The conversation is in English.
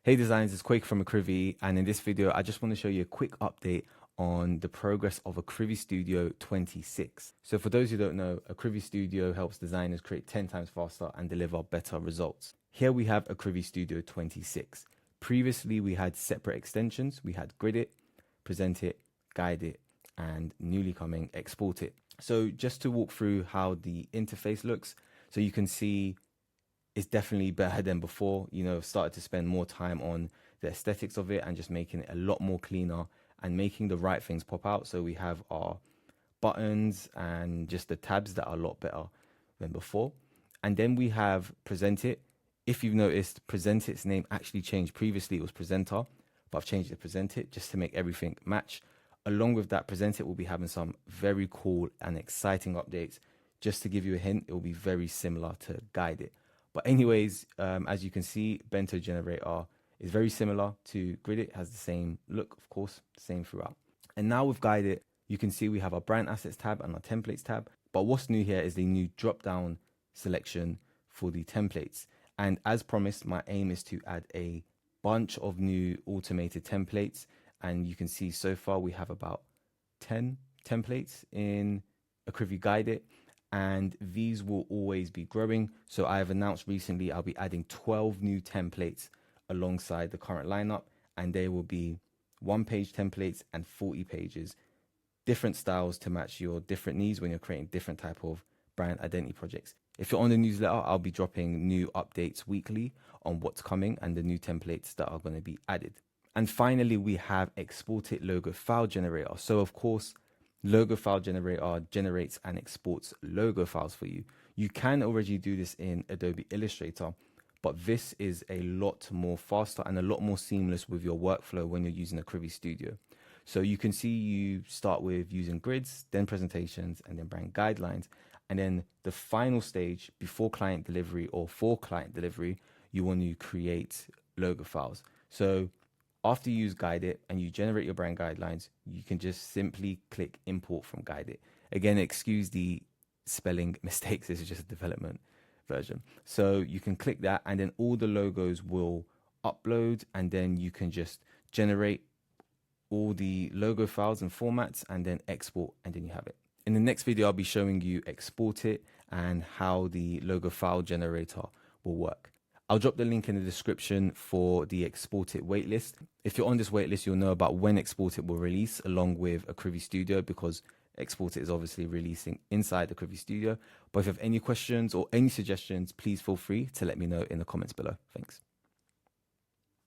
Hey designers, it's Quake from Akrivi, and in this video I just want to show you a quick update on the progress of Akrivi Studio 26. So for those who don't know, Akrivi Studio helps designers create 10 times faster and deliver better results. Here we have Akrivi Studio 26. Previously we had separate extensions. We had Gridit, Presentit, Guideit, and newly coming Exportit. So just to walk through how the interface looks, so you can see it's definitely better than before. Started to spend more time on the aesthetics of it and just making it a lot more cleaner and making the right things pop out. So we have our buttons and just the tabs that are a lot better than before. And then we have Presentit. If you've noticed, Presentit's name actually changed. Previously it was Presenter, but I've changed it to Presentit just to make everything match. Along with that, Presentit will be having some very cool and exciting updates. Just to give you a hint, it will be very similar to Guideit. But anyways, as you can see, Bento Generator is very similar to Gridit, has the same look, of course, same throughout. And now with Guideit, you can see we have our brand assets tab and our templates tab. But what's new here is the new drop-down selection for the templates. And as promised, my aim is to add a bunch of new automated templates. And you can see so far we have about 10 templates in Akrivi Guideit. And these will always be growing. So I have announced recently I'll be adding 12 new templates alongside the current lineup, and they will be 1-page templates and 40 pages, different styles to match your different needs when you're creating different type of brand identity projects. If you're on the newsletter, I'll be dropping new updates weekly on what's coming and the new templates that are going to be added. And finally, we have Exportit logo file generator. So of course, logo file generator generates and exports logo files for you. You can already do this in Adobe Illustrator, but this is a lot more faster and a lot more seamless with your workflow when you're using Akrivi Studio. So you can see you start with using grids, then presentations, and then brand guidelines. And then the final stage before client delivery or for client delivery, you want to create logo files. So after you use Guideit and you generate your brand guidelines, you can just simply click import from Guideit. Again, excuse the spelling mistakes. This is just a development version. So you can click that and then all the logos will upload, and then you can just generate all the logo files and formats and then export, and then you have it. In the next video, I'll be showing you Exportit and how the logo file generator will work. I'll drop the link in the description for the Exportit waitlist. If you're on this waitlist, you'll know about when Exportit will release along with Akrivi Studio, because Exportit is obviously releasing inside Akrivi Studio. But if you have any questions or any suggestions, please feel free to let me know in the comments below. Thanks.